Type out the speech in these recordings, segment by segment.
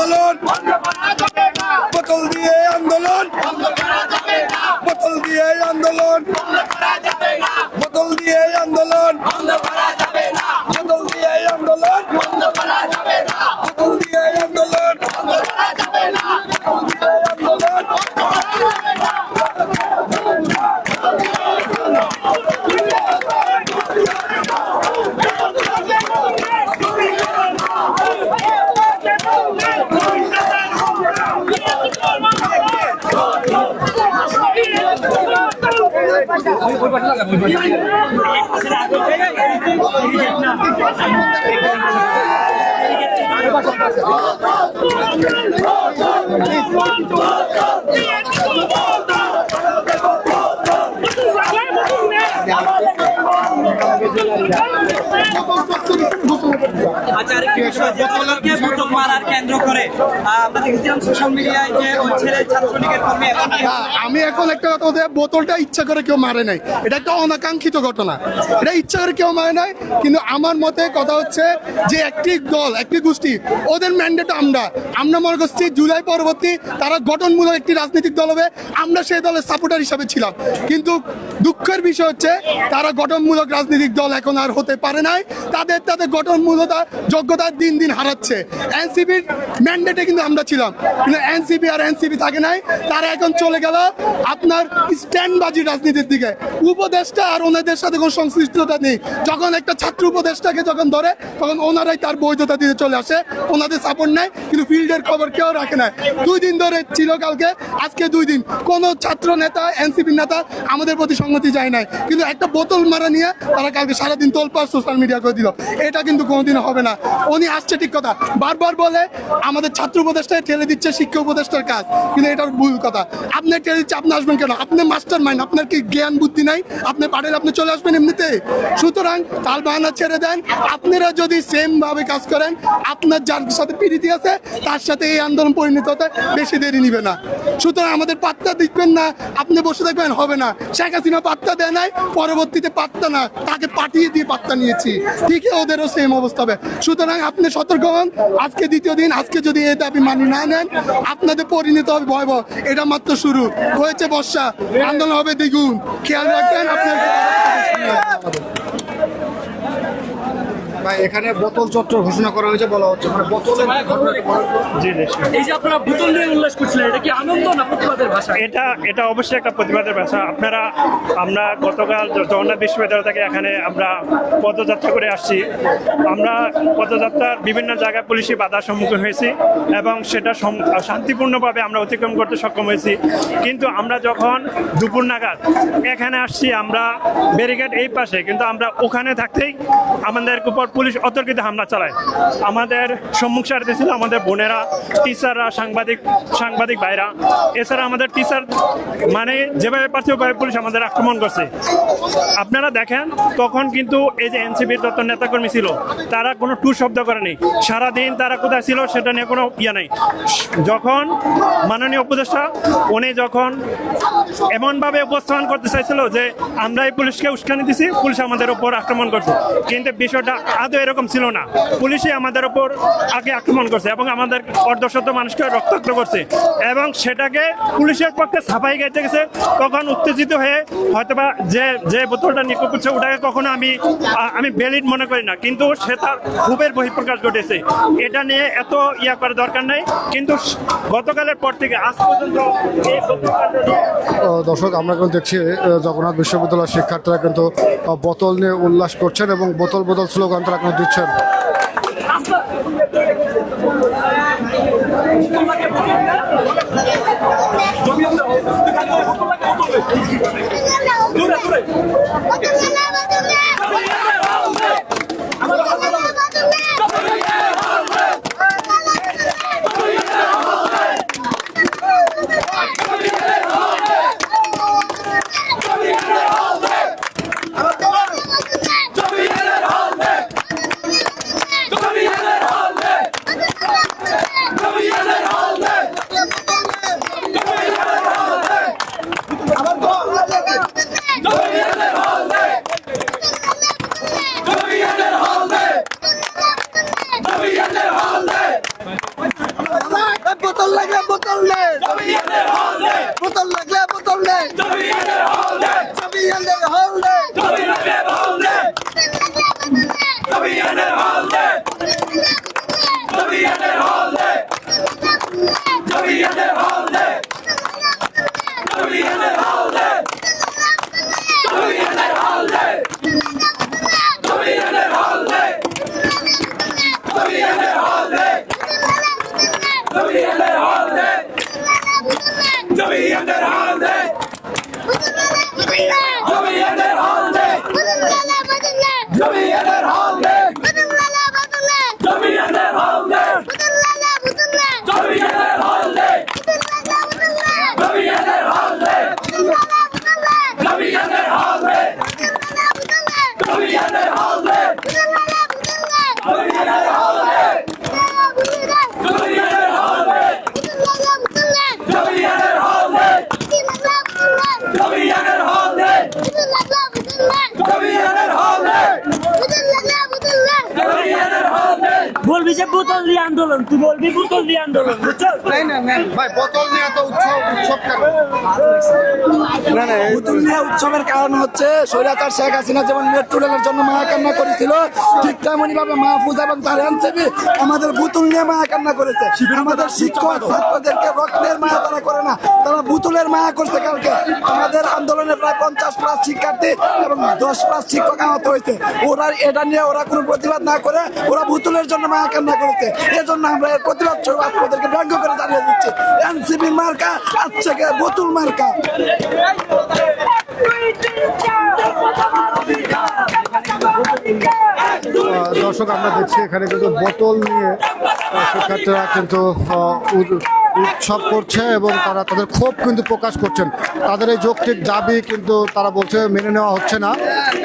আন্দোলন বোতল দিয়ে আন্দোলন বোতল দিয়ে আন্দোলন বোতল দিয়ে আন্দোলন বোতল দিয়ে আন্দোলন বোতল দিয়ে আন্দোলন আমি এখন একটা কথা বলতে, বোতলটা ইচ্ছা করে কেউ মারে নাই, এটা একটা অনাকাঙ্ক্ষিত ঘটনা, এটা ইচ্ছা করে কেউ মারে নাই। কিন্তু আমার মতে কথা হচ্ছে যে একটি দল একটি গোষ্ঠী ওদের ম্যান্ডেট আমরা মনে করছি জুলাই পরবর্তী তারা গঠনমূলক একটি রাজনৈতিক দল হবে, আমরা সেই দলের সাপোর্টার হিসাবে ছিলাম। কিন্তু দুঃখের বিষয় হচ্ছে তারা গঠনমূলক রাজনৈতিক দল এখন আর হতে পারে নাই, তাদের গঠনমূলক যোগ্যতা দিন দিন হারাচ্ছে। এনসিপির ম্যান্ডেটে কিন্তু আমরা ছিলাম, কিন্তু এনসিপি থাকে নাই, তারা এখন চলে গেল আপনার স্ট্যান্ডবাজি রাজনীতির দিকে। উপদেষ্টা আর ওনাদের সাথে কোনো সংশ্লিষ্টতা নেই। যখন একটা ছাত্র উপদেষ্টাকে যখন ধরে তখন ওনারাই তার বৈধতা দিতে চলে আসে, ওনাদের সাপোর্ট নাই, কিন্তু ফিল্ডের খবর কেউ রাখে না। 2 দিন ধরে ছিল কালকে, আজকে 2 দিন কোনো ছাত্র নেতা এনসিপির নেতা আমাদের প্রতি সংগতি যায় নাই, কিন্তু একটা বোতল মারা নিয়ে তারা কালকে সারাদিন তোলপাড় সোশ্যাল মিডিয়া করে দিল। এটা কিন্তু কোনোদিন হবে না। উনি আসছে ঠিক কথা, বারবার বলে আমাদের ছাত্র উপদেষ্টায় ঠেলে দিচ্ছে শিক্ষা উপদেষ্টার কাজ, কিন্তু এটার ভুল কথা। আপনি ঠেলে দিচ্ছে, আপনি আসবেন কেন? আপনি মাস্টার মাইন্ড, আপনার কি জ্ঞান বুদ্ধি নাই? আপনি পারেন, আপনি চলে আসবেন এমনিতে। সুতরাং তাল বাহানা ছেড়ে দেন। আপনারা যদি সেম ভাবে কাজ করেন, আপনার যার সাথে প্রীতি আছে তার সাথে এই আন্দোলন পরিণত হতে বেশি দেরি নিবে না। সুতরাং আমাদের পাত্তা দিবেন না, আপনি বসে থাকবেন, হবে না। শেখ হাসিনা পাত্তা দেয় নাই, পরবর্তীতে পাত্তা না, তাকে পাঠিয়ে দিয়ে পাত্তা নিয়েছি, ঠিকই ওদেরও সেম অবস্থা হবে। সুতরাং আপনি সতর্ক হন। আজকে 2য় দিন, আজকে যদি এই দাবি মানি না নেন, আপনাদের পরিণত হবে ভয়াবহ। এটা মাত্র শুরু হয়েছে, বর্ষা, আন্দোলন হবে দ্বিগুণ। খেয়াল রাখবেন আপনার। এখানে বোতল চত্বর ঘোষণা করা হয়েছে বলা হচ্ছে, মানে বোতলের এই যে আপনারা বোতল নিয়ে উল্লেখ করছিলেন, এটা কি আনন্দ না প্রতিবাদের ভাষা? এটা অবশ্যই একটা প্রতিবাদের ভাষা। আমরা গতকাল জগন্নাথ বিশ্ববিদ্যালয় থেকে এখানে আমরা পদযাত্রা করে আসছি। আমরা পদযাত্রার বিভিন্ন জায়গায় পুলিশি বাধার সম্মুখীন হয়েছি এবং সেটা শান্তিপূর্ণভাবে আমরা অতিক্রম করতে সক্ষম হয়েছি। কিন্তু আমরা যখন দুপুর নাগাদ এখানে আসছি, আমরা ব্যারিকেড এই পাশে, কিন্তু আমরা ওখানে থাকতেই আমাদের উপর পুলিশ অতর্কিত হামলা চালায়। আমাদের সম্মুখ সারিতে ছিল আমাদের বোনেরা, টিচাররা, সাংবাদিক ভাইরা। এছাড়া আমাদের টিচার মানে যেভাবে পারছে ওভাবে পুলিশ আমাদের আক্রমণ করছে। আপনারা দেখেন, তখন কিন্তু এই যে এনসিপির যত নেতাকর্মী ছিল তারা কোনো টু শব্দ করেনি। সারাদিন তারা কোথায় ছিল সেটা নিয়ে কোনো নেই। যখন মাননীয় উপদেষ্টা উনি যখন এমনভাবে উপস্থাপন করতে চাইছিল যে আমরা এই পুলিশকে উস্কানি দিছি, পুলিশ আমাদের উপর আক্রমণ করছে, কিন্তু বিষয়টা আদৌ এরকম ছিল না। পুলিশই আমাদের উপর আগে আক্রমণ করছে এবং আমাদের অর্ধশত মানুষকে রক্তাক্ত করছে এবং সেটাকে পুলিশের পক্ষে ছাপাই গাইতে গেছে। তখন উত্তেজিত হয়ে হয়তোবা যে বোতলটা নিক্ষেপ করছে ওটাকে কখনো আমি ভ্যালিড মনে করি না, কিন্তু সে তার ক্ষোভের বহিঃপ্রকাশ ঘটেছে। এটা নিয়ে এত করার দরকার নাই, কিন্তু গতকালের পর থেকে আজ পর্যন্ত দর্শক আমরা কিন্তু দেখছি জগন্নাথ বিশ্ববিদ্যালয়ের শিক্ষার্থীরা কিন্তু বোতল নিয়ে উল্লাস করছেন এবং বোতল স্লোগান তারা কিন্তু দিচ্ছেন। বোতল লাগলে বোতল নে, বোতল লাগলে বোতল নে, জমিয়ানের হল নে, বলবি যে বোতল দিয়ে আন্দোলন, তুই বলবি বোতল দিয়ে আন্দোলন, বুঝছো? ভাই বোতল নিয়ে এত উৎসব কেন? বোতল নিয়ে উৎসবের কারণ হচ্ছে স্বৈরাচার শেখ হাসিনা যেমন মেট্রো রেলের জন্য মায়া কান্না করেছিল, ঠিক তেমনি ভাবে মাহফুজ এবং তার এনসিপি আমাদের বোতল নিয়ে মায়া কান্না করেছে। আমাদের শিক্ষক ছাত্রদেরকে রক্তের মায়া তারা করে না, তারা বোতলের মায়া করছে। কালকে আমাদের আন্দোলনে প্রায় 50+ শিক্ষার্থী এবং 10+ শিক্ষক আহত হয়েছে। ওরা এটা নিয়ে ওরা কোনো প্রতিবাদ না করে ওরা বোতলের জন্য মায়া কান্না করেছে। এজন্য আমরা এর প্রতিবাদ স্বরূপ আপনাদেরকে ব্যঙ্গ করে জানিয়ে দিচ্ছি, এনসিপি মার্কা আজ থেকে বোতল মার্কা। দর্শক আমরা দেখছি এখানে কিন্তু বোতল নিয়ে শিক্ষার্থীরা কিন্তু উৎসব করছে এবং তারা তাদের ক্ষোভ কিন্তু প্রকাশ করছেন। তাদের এই যৌক্তিক দাবি কিন্তু তারা বলছে মেনে নেওয়া হচ্ছে না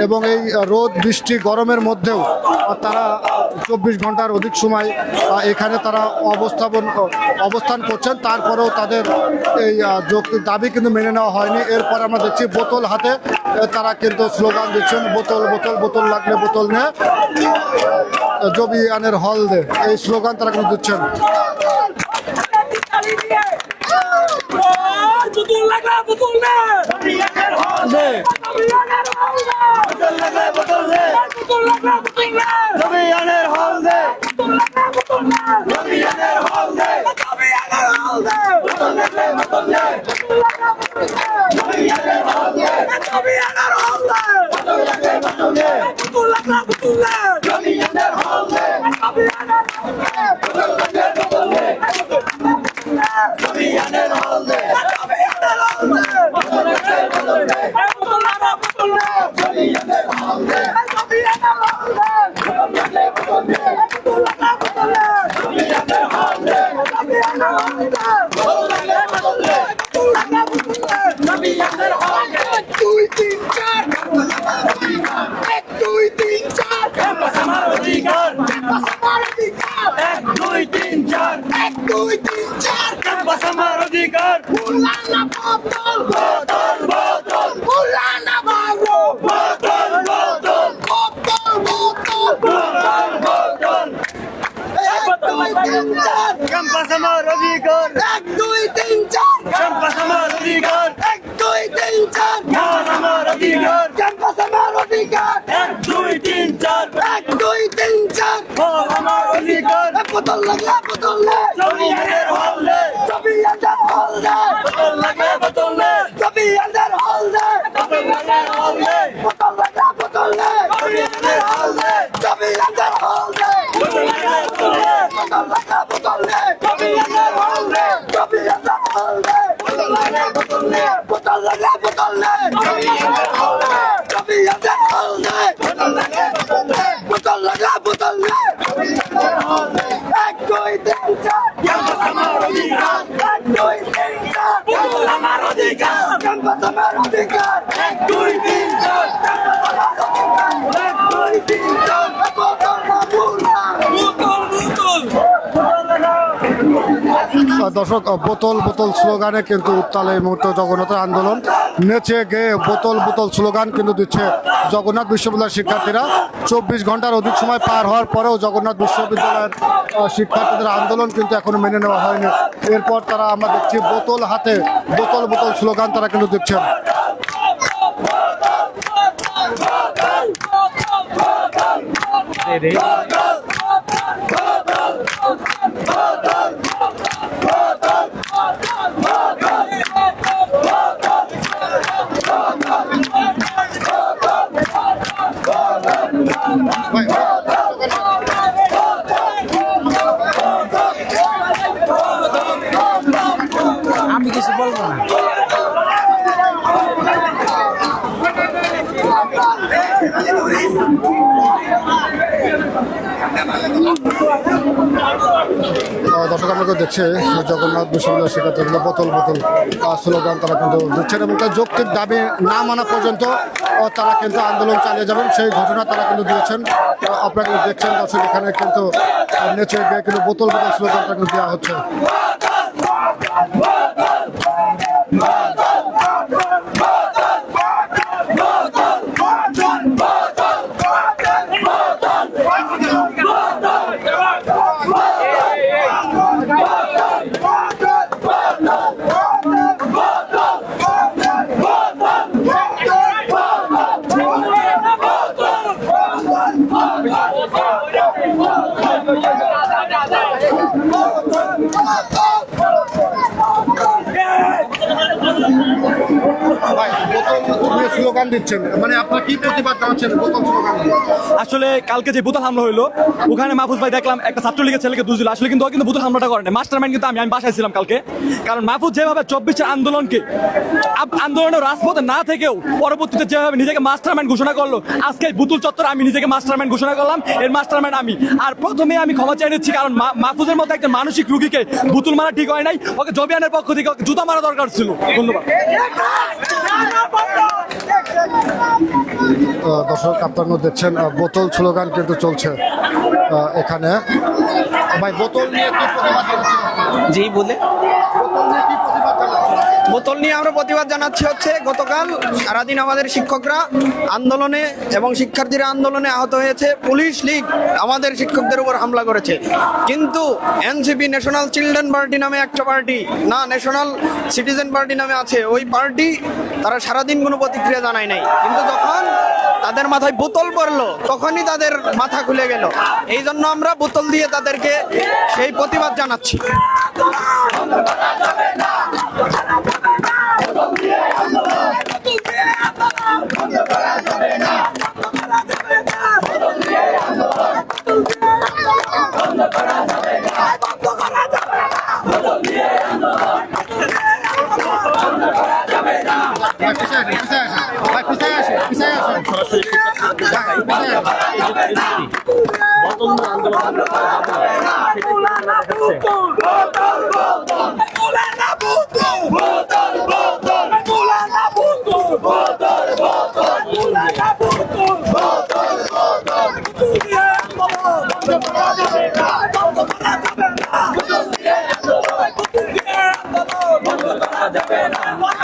এবং এই রোদ বৃষ্টি গরমের মধ্যেও তারা 24 ঘন্টার অধিক সময় এখানে তারা অবস্থান করছেন। তারপরেও তাদের এই যৌক্তিক দাবি কিন্তু মেনে নেওয়া হয়নি। এরপর আমরা দেখছি বোতল হাতে তারা কিন্তু স্লোগান দিচ্ছেন, বোতল বোতল বোতল লাগলে বোতল নে, জবিয়ানের হল দে, এই স্লোগান তারা কিন্তু দিচ্ছেন। বোতল লাগা বোতল না, বোতল লাগা বোতল না, বোতল লাগা বোতল না, জমিয়ানের হল দে, বোতল লাগা বোতল না, জমিয়ানের হল দে, জমিয়ানের হল দে, বোতল লাগা বোতল না, বোতল লাগা বোতল না, জমিয়ানের হল দে, জমিয়ানের হল দে, বোতল লাগা বোতল না, বোতল লাগা বোতল না, জমিয়ানের হল দে, জমিয়ানের হল দে, বোতল লাগা বোতল না, জমিয়ানের হল দে, জমিয়ানের হল দে, বোতল লাগা বোতল না, বোতল লাগা বোতল না, জমিয়ানের হল দে, জমিয়ানের হল দে, বোতল লাগা বোতল না, বোতল লাগা বোতল না, জমিয়ানের হল দে, জমিয়ানের হল দে, বোতল লাগা বোতল না, বোতল লাগা বোতল না, জমিয়ানের হল দে। 1 2 3 4 1 2 3 4 ক্যাম্পাস আমার অধিকার, ক্যাম্পাস আমার অধিকার, 1 2 3 4 1 2 3 4 ক্যাম্পাস আমার অধিকার, উলানা বোতল বোতল বোতল, উলানা বাবু বোতল বোতল, বোতল বোতল বোতল বোতল, 1 2 3 4 ক্যাম্পাস আমার অধিকার, 1 2 3 4 ক্যাম্পাস আমার অধিকার, 1 2 3 4 ক্যাম্পাস আমার অধিকার, ক্যাম্পাস আমার অধিকার, 1 2 3 4 1 2 3 4 আমার অধিকার, বোতল লাগা বোতল নে, জমিয়ানের হল দে, জমিয়ানের হল দে, বোতল লাগা বোতল নে, জমিয়ানের হল দে, জমিয়ানের হল দে, বোতল লাগা বোতল নে, জমিয়ানের হল দে, জমিয়ানের হল দে, বোতল লাগা বোতল নে, বোতল লাগা বোতল নে, জমিয়ানের হল দে, জমিয়ানের হল দে, বোতল লাগা বোতল নে, বোতল লাগা বোতল নে, জমিয়ানের হল দে, জমিয়ানের হল দে, বোতল লাগা বোতল নে, বোতল লাগা বোতল নে, জমিয়ানের হল দে, 1 2 3 4 ক্যাম্পাস আমার অধিকার, 1 2 3 4 বোতল আমার অধিকার, ক্যাম্পাস আমার অধিকার, 1 2 3 4 ক্যাম্পাস আমার অধিকার, 1 2 3 4 বোতল না বোতল বোতল দর্শক বোতল বোতল স্লোগানে কিন্তু উত্তাল এই মুহূর্তে জগন্নাথের আন্দোলন। নেচে গেয়ে বোতল বোতল স্লোগান কিন্তু দিচ্ছে জগন্নাথ বিশ্ববিদ্যালয়ের শিক্ষার্থীরা। 24 ঘন্টার অধিক সময় পার হওয়ার পরেও জগন্নাথ বিশ্ববিদ্যালয়ের শিক্ষার্থীদের আন্দোলন কিন্তু এখনো মেনে নেওয়া হয়নি। এরপর তারা আমরা দেখছি বোতল হাতে বোতল বোতল স্লোগান তারা কিন্তু দিচ্ছেন। আমি কিছু বলবো না। দর্শক আমরা দেখছে জগন্নাথ বিশ্ববিদ্যালয়ের শিক্ষার্থীগুলো বোতল বোতল স্লোগান তারা কিন্তু দিচ্ছেন এবং তার যৌক্তিক দাবি না মানা পর্যন্ত তারা কিন্তু আন্দোলন চালিয়ে যাবেন সেই ঘোষণা তারা কিন্তু দিয়েছেন। আপনারা কিন্তু দেখছেন দর্শক এখানে কিন্তু নেচে গিয়ে কিন্তু বোতল বোতল স্লোগানটা কিন্তু দেওয়া হচ্ছে। স্লোগান দিচ্ছেন মানে আপনারা কি প্রতিবাদ জানাচ্ছেন বোতল স্লোগান? আসলে কালকে যে বোতল হামলা হলো ওখানে মাহফুজ ভাই দেখলাম একটা ছাত্রলীগের ছেলেকে দুষ দিল। আসলে কিন্তু ও কিন্তু বোতল হামলাটা করে না, মাস্টার মাইন্ড কিন্তু আমি বাসায় ছিলাম কালকে। কারণ মাহফুজ যেভাবে 24 আন্দোলনের রাজপথে না থেকেও পরবর্তীতে যেভাবে নিজেকে মাস্টার মাইন্ড ঘোষণা করলো, আজকে বুতুল চত্বর আমি নিজেকে মাস্টার মাইন্ড ঘোষণা করলাম, এর মাস্টার মাইন্ড আমি। আর প্রথমে আমি ক্ষমা চাই নিচ্ছি, কারণ মাহফুজের মতো একটা মানসিক রুগীকে বুতুল মারা ঠিক হয় নাই, ওকে জবিয়ানের পক্ষ থেকে জুতা মারা দরকার ছিল। ধন্যবাদ। দর্শক আপনারা দেখছেন বোতল স্লোগান কিন্তু চলছে এখানে। ভাই বোতল নিয়ে কি প্রতিবাদ জানাচ্ছেন? জি বলে বোতল নিয়ে কি প্রতিবাদ জানাচ্ছেন? বোতল নিয়ে আমরা প্রতিবাদ জানাচ্ছি হচ্ছে গতকাল সারাদিন আমাদের শিক্ষকরা আন্দোলনে এবং শিক্ষার্থীরা আন্দোলনে আহত হয়েছে। পুলিশ লীগ আমাদের শিক্ষকদের উপর হামলা করেছে, কিন্তু এনসিপি ন্যাশনাল চিলড্রেন পার্টি নামে একটা পার্টি, না ন্যাশনাল সিটিজেন পার্টি নামে আছে, ওই পার্টি তারা সারাদিন কোনো প্রতিক্রিয়া জানায় নাই। কিন্তু যখন তাদের মাথায় বোতল পড়লো তখনই তাদের মাথা খুলে গেল। এই জন্য আমরা বোতল দিয়ে তাদেরকে সেই প্রতিবাদ জানাচ্ছি।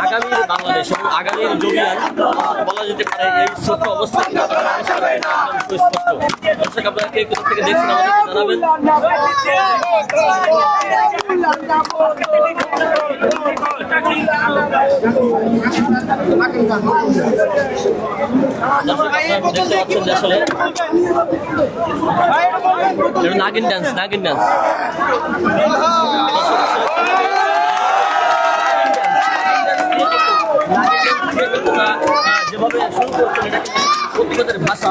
আগামী বাংলাদেশ এবং আগামী জবিয়ান বলা যেতে পারে এই ছোট্ট অবস্থা সুস্পষ্ট। দর্শক আপনারা কে কোথা থেকে দেখছেন আমাদেরকে জানাবেন। দেখতে পাচ্ছেন যে আসলে নাগিন ডান্স যেভাবে শুরু করছেন এটা প্রতিবাদের ভাষা।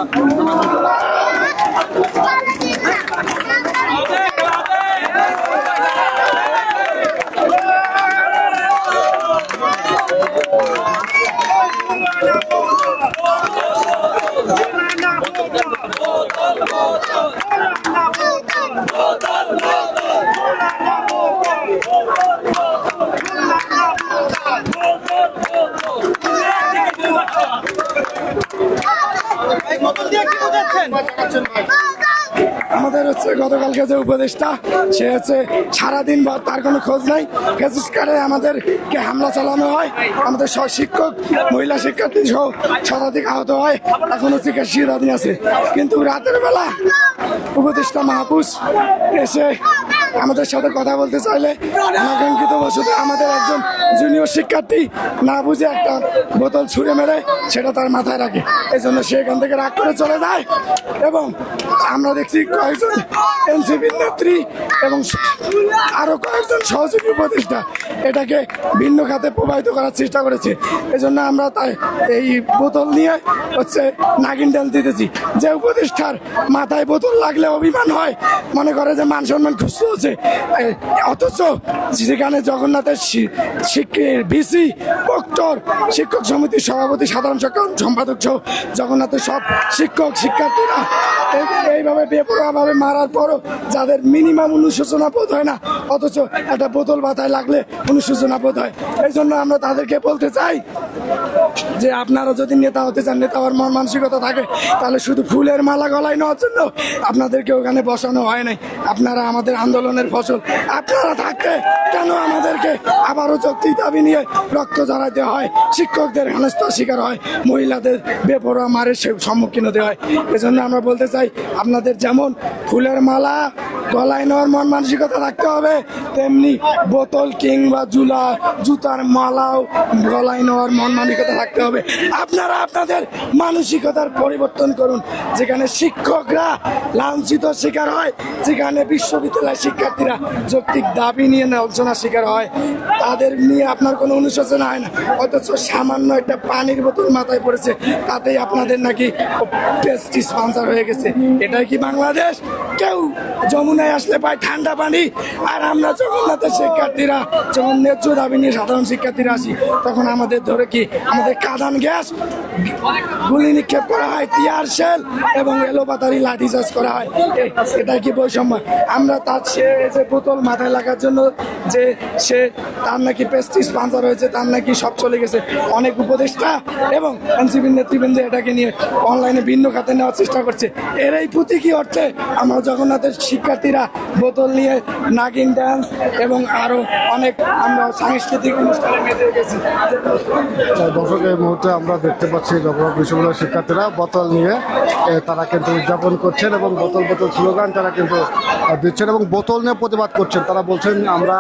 আমাদের হচ্ছে গতকালকে যে উপদেষ্টা, সে হচ্ছে সারাদিন তার কোনো খোঁজ নাই। ফেসিসকারে আমাদেরকে হামলা চালানো হয়, আমাদের শিক্ষক মহিলা শিক্ষার্থী সহ শতাধিক আহত হয়, এখনো চিকিৎসাধীন আছে। কিন্তু রাতের বেলা উপদেষ্টা মাহফুজ এসে আমাদের সাথে কথা বলতে চাইলে অনাকাঙ্ক্ষিত বশত আমাদের একজন জুনিয়র শিক্ষার্থী না বুঝে একটা বোতল ছুঁড়ে মেরে সেটা তার মাথায় রাখে। এই জন্য সে এখান থেকে রাগ করে চলে যায় এবং আমরা দেখছি কয়েকজন এনসিপির নেত্রী এবং আরো কয়েকজন সহযোগী উপদেষ্টা এটাকে ভিন্ন খাতে প্রবাহিত করার চেষ্টা করেছে। এজন্য আমরা তাই এই বোতল নিয়ে হচ্ছে নাগিন ডাল দিতেছি। যে উপদেষ্টার মাথায় বোতল লাগলে অভিমান হয়, মনে করে যে মান সম্মান খুঁজতে হচ্ছে, অথচ যেখানে জগন্নাথের ভিসি প্রক্টর শিক্ষক সমিতির সভাপতি সাধারণ সম্পাদক সহ জগন্নাথের সব শিক্ষক শিক্ষার্থীরা এইভাবে বেপরোয়াভাবে মারার পরও যাদের মিনিমাম অনুশোচনা বোধ হয় না, অথচ একটা বোতল মাথায় লাগলে অনুশোচনা বোধ হয়। এই জন্য আমরা তাদেরকে বলতে চাই যে আপনারা যদি নেতা হতে চান, নেতা হওয়ার মন মানসিকতা থাকে, তাহলে শুধু ফুলের মালা গলায় নেওয়ার জন্য আপনাদেরকে ওখানে বসানো হয় নাই। আপনারা আমাদের আন্দোলনের ফসল, আপনারা থাকতে কেন আমাদেরকে আবারও যৌক্তিক দাবি নিয়ে রক্ত ঝরাতে হয়, শিক্ষকদের হেনস্থার শিকার হয়, মহিলাদের বেপরোয়া মারের সম্মুখীন হতে হয়। এজন্য আমরা বলতে চাই আপনাদের যেমন ফুলের মালা গলায় নেওয়ার মন মানসিকতা রাখতে হবে, তেমনি বোতল কিংবা জুতার মালাও গলায় নেওয়ার মন মানসিকতা রাখতে হবে। আপনারা আপনাদের মানসিকতার পরিবর্তন করুন। যেখানে শিক্ষকরা লাঞ্ছিত শিকার হয়, যেখানে বিশ্ববিদ্যালয়ের শিক্ষার্থীরা যৌক্তিক দাবি নিয়ে লাঞ্ছনার শিকার হয়, তাদের নিয়ে আপনার কোনো অনুশোচনা হয় না, অথচ সামান্য একটা পানির বোতল মাথায় পড়েছে, তাতেই আপনাদের নাকি পেস্টি স্পন্সর হয়ে গেছে। এটাই কি বাংলাদেশ? কেউ যমুনায় আসলে পায় ঠান্ডা পানি, আর আমরা জগন্নাথের শিক্ষার্থীরা যখন ন্যায্য দাবি নিয়ে সাধারণ শিক্ষার্থীরা আসি, তখন আমাদের ধরে কি আমাদের কাঁদান গ্যাস, গুলি নিক্ষেপ করা হয়, টিয়ার শেল এবং এলোপাতারি লাঠিচার্জ করা হয়। এটা কি বৈষম্য? আমরা তার সে যে বোতল মাথায় লাগার জন্য যে তার নাকি পেস্টি স্পন্সর হয়েছে, তার নাকি সব চলে গেছে। অনেক উপদেষ্টা এবং এনসিপির নেতৃবৃন্দ এটাকে নিয়ে অনলাইনে ভিন্ন খাতে নেওয়ার চেষ্টা করছে। এর এই প্রতীকী অর্থে আমরা জগন্নাথের শিক্ষার্থীরা বোতল নিয়ে নাগিন ডান্স এবং আরো অনেক আমরা সাংস্কৃতিক অনুষ্ঠানে মেতে গেছি। দর্শক, এই মুহূর্তে আমরা দেখতে পাচ্ছি জগন্নাথ বিশ্ববিদ্যালয়ের শিক্ষার্থীরা বোতল নিয়ে তারা কিন্তু উদযাপন করছেন এবং বোতল বোতল স্লোগান তারা কিন্তু দিচ্ছেন এবং বোতল নিয়ে প্রতিবাদ করছেন। তারা বলছেন আমরা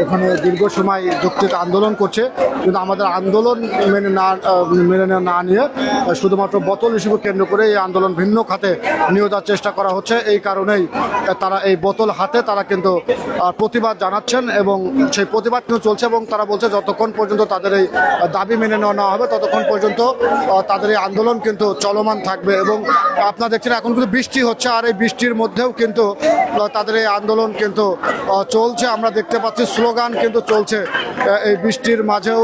এখানে দীর্ঘ সময় যৌক্তিক আন্দোলন করছে, কিন্তু আমাদের আন্দোলন মেনে না নিয়ে শুধুমাত্র বোতল ইস্যুকে কেন্দ্র করে এই আন্দোলন ভিন্ন খাতে নিয়ে যাওয়ার চেষ্টা করা হচ্ছে। এই কারণেই তারা এই বোতল হাতে তারা কিন্তু প্রতিবাদ জানাচ্ছেন এবং সেই প্রতিবাদ কিন্তু চলছে এবং তারা বলছে যতক্ষণ পর্যন্ত তাদের এই দাবি মেনে নেওয়া না হবে ততক্ষণ পর্যন্ত তাদের এই আন্দোলন কিন্তু চলমান থাকবে। এবং আপনারা দেখছেন এখন কিন্তু বৃষ্টি হচ্ছে, আর এই বৃষ্টির মধ্যেও কিন্তু তাদের এই আন্দোলন কিন্তু চলছে। আমরা দেখতে পাচ্ছি স্লোগান কিন্তু চলছে এই বৃষ্টির মাঝেও।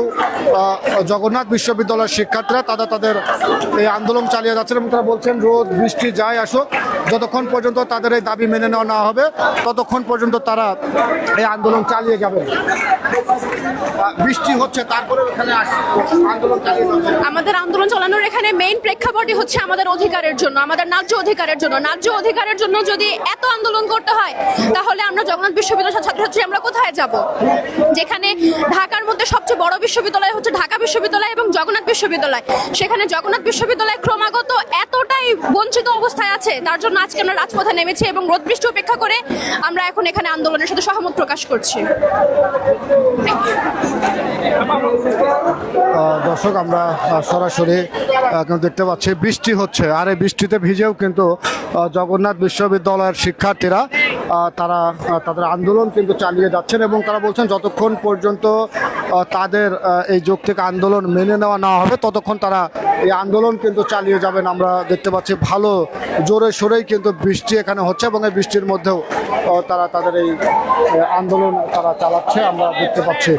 জগন্নাথ বিশ্ববিদ্যালয়ের শিক্ষার্থীরা তাদের এই আন্দোলন চালিয়ে যাচ্ছেন এবং তারা বলছেন রোদ বৃষ্টি যাই আসুক, যতক্ষণ পর্যন্ত তাদের এই দাবি মেনে নেওয়া না হবে ততক্ষণ পর্যন্ত তারা এই আন্দোলন চালিয়ে যাবেন। বৃষ্টি হচ্ছে তারপরে এখানে আন্দোলন চালিয়ে যাচ্ছে। আমাদের আন্দোলন চালানোর এখানে মেইন প্রেক্ষাপটই হচ্ছে আমাদের অধিকারের জন্য, আমাদের ন্যায্য অধিকারের জন্য। ন্যায্য অধিকারের জন্য যদি এত আন্দোলন করতে হয়, তাহলে আমরা জগন্নাথ বিশ্ববিদ্যালয়ের ছাত্রছাত্রী আমরা কোথায় যাব? যেখানে ঢাকার মধ্যে সবচেয়ে বড় বিশ্ববিদ্যালয় হচ্ছে ঢাকা বিশ্ববিদ্যালয় এবং জগন্নাথ বিশ্ববিদ্যালয়, সেখানে জগন্নাথ বিশ্ববিদ্যালয় ক্রমাগত এতটাই বঞ্চিত অবস্থায় আছে, তার জন্য আজকে আমরা রাজপথে নেমেছি এবং রোদ বৃষ্টি উপেক্ষা করে আমরা এখন এখানে আন্দোলনের সাথে সহমত প্রকাশ করছি। দর্শক, আমরা সরাসরি দেখতে পাচ্ছি বৃষ্টি হচ্ছে, আর এই বৃষ্টিতে ভিজেও কিন্তু জগন্নাথ বিশ্ববিদ্যালয়ের শিক্ষার্থীরা তাদের আন্দোলন কিন্তু চালিয়ে যাচ্ছেন এবং তারা বলছেন যতক্ষণ পর্যন্ত তাদের এই যৌক্তিক আন্দোলন মেনে নেওয়া না হবে ততক্ষণ তারা এই আন্দোলন কিন্তু চালিয়ে যাবেন। আমরা দেখতে পাচ্ছি ভালো জোরে সোরেই কিন্তু বৃষ্টি এখানে হচ্ছে এবং এই বৃষ্টির মধ্যেও তারা তাদের এই আন্দোলন তারা চালাচ্ছে, আমরা দেখতে পাচ্ছি।